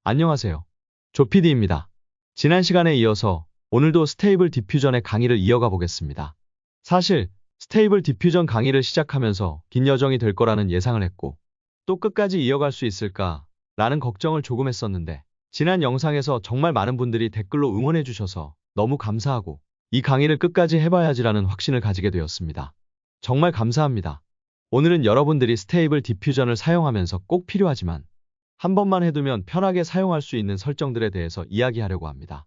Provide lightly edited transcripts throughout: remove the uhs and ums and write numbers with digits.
안녕하세요. 조피디입니다. 지난 시간에 이어서 오늘도 스테이블 디퓨전의 강의를 이어가 보겠습니다. 사실 스테이블 디퓨전 강의를 시작하면서 긴 여정이 될 거라는 예상을 했고 또 끝까지 이어갈 수 있을까 라는 걱정을 조금 했었는데 지난 영상에서 정말 많은 분들이 댓글로 응원해 주셔서 너무 감사하고 이 강의를 끝까지 해봐야지라는 확신을 가지게 되었습니다. 정말 감사합니다. 오늘은 여러분들이 스테이블 디퓨전을 사용하면서 꼭 필요하지만 한 번만 해두면 편하게 사용할 수 있는 설정들에 대해서 이야기하려고 합니다.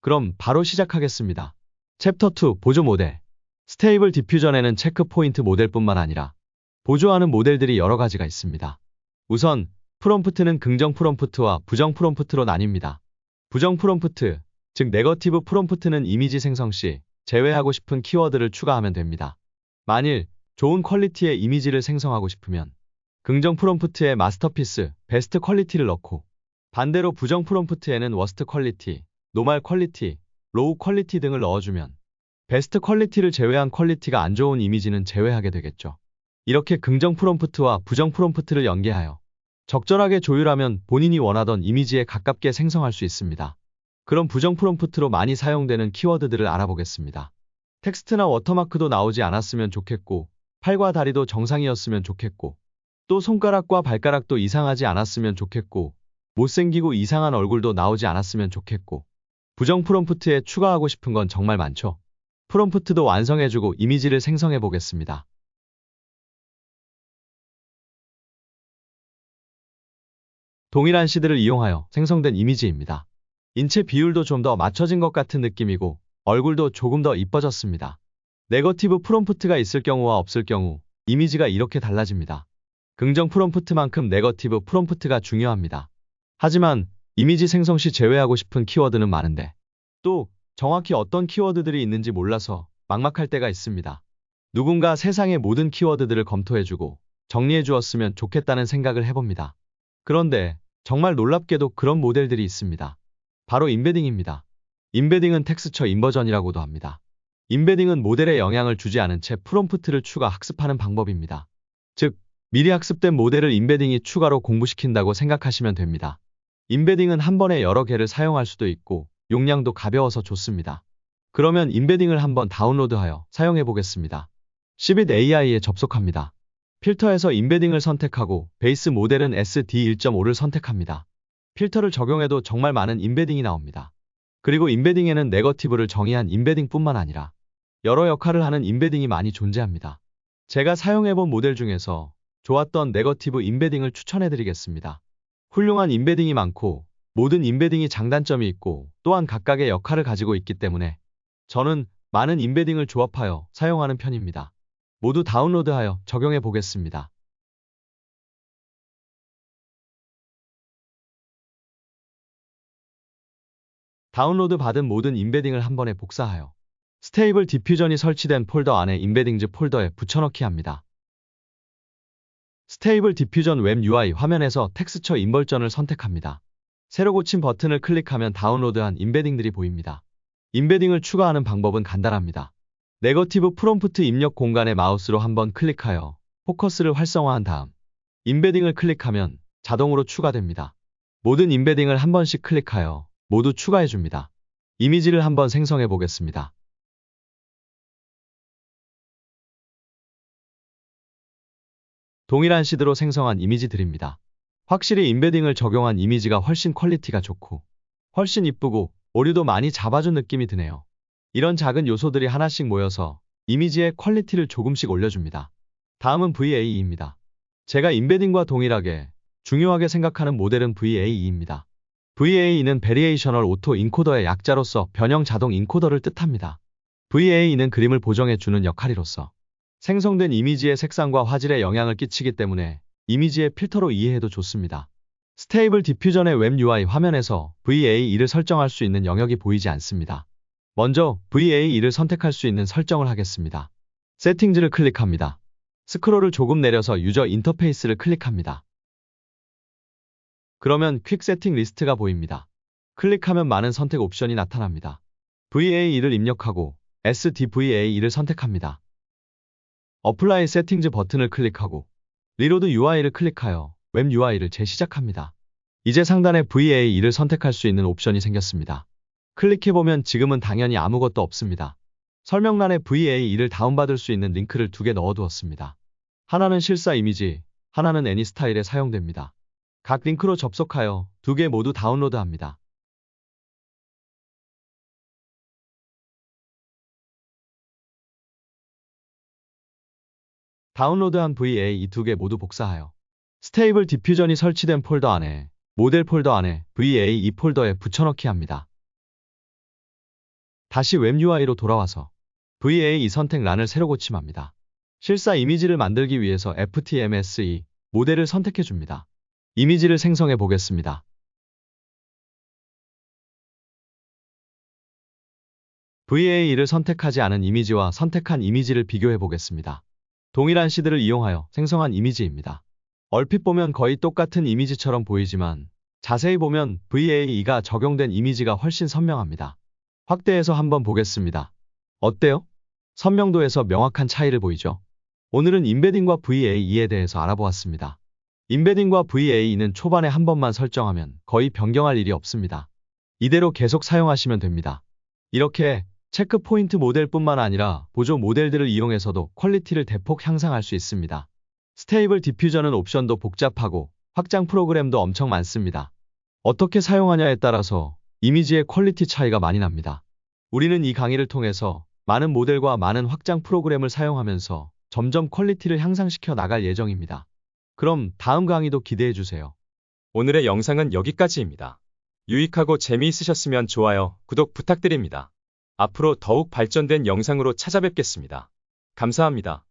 그럼 바로 시작하겠습니다. 챕터 2 보조 모델. 스테이블 디퓨전에는 체크 포인트 모델뿐만 아니라 보조하는 모델들이 여러 가지가 있습니다. 우선 프롬프트는 긍정 프롬프트와 부정 프롬프트로 나뉩니다. 부정 프롬프트, 즉 네거티브 프롬프트는 이미지 생성 시 제외하고 싶은 키워드를 추가하면 됩니다. 만일 좋은 퀄리티의 이미지를 생성하고 싶으면 긍정 프롬프트에 마스터피스, 베스트 퀄리티를 넣고 반대로 부정 프롬프트에는 워스트 퀄리티, 노말 퀄리티, 로우 퀄리티 등을 넣어주면 베스트 퀄리티를 제외한 퀄리티가 안 좋은 이미지는 제외하게 되겠죠. 이렇게 긍정 프롬프트와 부정 프롬프트를 연계하여 적절하게 조율하면 본인이 원하던 이미지에 가깝게 생성할 수 있습니다. 그럼 부정 프롬프트로 많이 사용되는 키워드들을 알아보겠습니다. 텍스트나 워터마크도 나오지 않았으면 좋겠고 팔과 다리도 정상이었으면 좋겠고 또 손가락과 발가락도 이상하지 않았으면 좋겠고 못생기고 이상한 얼굴도 나오지 않았으면 좋겠고 부정 프롬프트에 추가하고 싶은 건 정말 많죠. 프롬프트도 완성해주고 이미지를 생성해 보겠습니다. 동일한 시드를 이용하여 생성된 이미지입니다. 인체 비율도 좀 더 맞춰진 것 같은 느낌이고 얼굴도 조금 더 이뻐졌습니다. 네거티브 프롬프트가 있을 경우와 없을 경우 이미지가 이렇게 달라집니다. 긍정 프롬프트만큼 네거티브 프롬프트가 중요합니다. 하지만 이미지 생성 시 제외하고 싶은 키워드는 많은데 또 정확히 어떤 키워드들이 있는지 몰라서 막막할 때가 있습니다. 누군가 세상의 모든 키워드들을 검토해주고 정리해 주었으면 좋겠다는 생각을 해봅니다. 그런데 정말 놀랍게도 그런 모델들이 있습니다. 바로 인베딩입니다. 인베딩은 텍스처 인버전이라고도 합니다. 인베딩은 모델에 영향을 주지 않은 채 프롬프트를 추가 학습하는 방법입니다. 즉 미리 학습된 모델을 인베딩이 추가로 공부시킨다고 생각하시면 됩니다. 인베딩은 한 번에 여러 개를 사용할 수도 있고 용량도 가벼워서 좋습니다. 그러면 인베딩을 한번 다운로드하여 사용해 보겠습니다. Cbit AI에 접속합니다. 필터에서 인베딩을 선택하고 베이스 모델은 SD1.5를 선택합니다. 필터를 적용해도 정말 많은 인베딩이 나옵니다. 그리고 인베딩에는 네거티브를 정의한 인베딩뿐만 아니라 여러 역할을 하는 인베딩이 많이 존재합니다. 제가 사용해본 모델 중에서 좋았던 네거티브 인베딩을 추천해드리겠습니다. 훌륭한 인베딩이 많고 모든 인베딩이 장단점이 있고 또한 각각의 역할을 가지고 있기 때문에 저는 많은 인베딩을 조합하여 사용하는 편입니다. 모두 다운로드하여 적용해 보겠습니다. 다운로드 받은 모든 인베딩을 한 번에 복사하여 스테이블 디퓨전이 설치된 폴더 안에 인베딩즈 폴더에 붙여넣기 합니다. 스테이블 디퓨전 웹 UI 화면에서 텍스처 인버전을 선택합니다. 새로 고친 버튼을 클릭하면 다운로드한 인베딩들이 보입니다. 인베딩을 추가하는 방법은 간단합니다. 네거티브 프롬프트 입력 공간에 마우스로 한번 클릭하여 포커스를 활성화한 다음 인베딩을 클릭하면 자동으로 추가됩니다. 모든 인베딩을 한 번씩 클릭하여 모두 추가해줍니다. 이미지를 한번 생성해 보겠습니다. 동일한 시드로 생성한 이미지들입니다. 확실히 인베딩을 적용한 이미지가 훨씬 퀄리티가 좋고 훨씬 이쁘고 오류도 많이 잡아준 느낌이 드네요. 이런 작은 요소들이 하나씩 모여서 이미지의 퀄리티를 조금씩 올려줍니다. 다음은 VAE입니다. 제가 인베딩과 동일하게 중요하게 생각하는 모델은 VAE입니다. VAE는 베리에이셔널 오토 인코더의 약자로서 변형 자동 인코더를 뜻합니다. VAE는 그림을 보정해주는 역할이로서 생성된 이미지의 색상과 화질에 영향을 끼치기 때문에 이미지의 필터로 이해해도 좋습니다. 스테이블 디퓨전의 웹 UI 화면에서 VAE를 설정할 수 있는 영역이 보이지 않습니다. 먼저 VAE를 선택할 수 있는 설정을 하겠습니다. 세팅즈를 클릭합니다. 스크롤을 조금 내려서 유저 인터페이스를 클릭합니다. 그러면 퀵 세팅 리스트가 보입니다. 클릭하면 많은 선택 옵션이 나타납니다. VAE를 입력하고 SDVAE를 선택합니다. 어플라이 세팅즈 버튼을 클릭하고 리로드 UI를 클릭하여 웹 UI를 재시작합니다. 이제 상단에 VA2를 선택할 수 있는 옵션이 생겼습니다. 클릭해보면 지금은 당연히 아무것도 없습니다. 설명란에 VA2를 다운받을 수 있는 링크를 2개 넣어두었습니다. 하나는 실사 이미지, 하나는 애니스타일에 사용됩니다. 각 링크로 접속하여 2개 모두 다운로드합니다. 다운로드한 VA2 2개 모두 복사하여 스테이블 디퓨전이 설치된 폴더 안에 모델 폴더 안에 VA2 폴더에 붙여넣기 합니다. 다시 웹 UI로 돌아와서 VA2 선택란을 새로 고침합니다. 실사 이미지를 만들기 위해서 FTMS2 모델을 선택해 줍니다. 이미지를 생성해 보겠습니다. VA2를 선택하지 않은 이미지와 선택한 이미지를 비교해 보겠습니다. 동일한 시드를 이용하여 생성한 이미지입니다. 얼핏 보면 거의 똑같은 이미지처럼 보이지만 자세히 보면 VA2가 적용된 이미지가 훨씬 선명합니다. 확대해서 한번 보겠습니다. 어때요? 선명도에서 명확한 차이를 보이죠? 오늘은 임베딩과 VA2에 대해서 알아보았습니다. 임베딩과 VA2는 초반에 한 번만 설정하면 거의 변경할 일이 없습니다. 이대로 계속 사용하시면 됩니다. 이렇게 체크 포인트 모델뿐만 아니라 보조 모델들을 이용해서도 퀄리티를 대폭 향상할 수 있습니다. 스테이블 디퓨전은 옵션도 복잡하고 확장 프로그램도 엄청 많습니다. 어떻게 사용하냐에 따라서 이미지의 퀄리티 차이가 많이 납니다. 우리는 이 강의를 통해서 많은 모델과 많은 확장 프로그램을 사용하면서 점점 퀄리티를 향상시켜 나갈 예정입니다. 그럼 다음 강의도 기대해 주세요. 오늘의 영상은 여기까지입니다. 유익하고 재미있으셨으면 좋아요, 구독 부탁드립니다. 앞으로 더욱 발전된 영상으로 찾아뵙겠습니다. 감사합니다.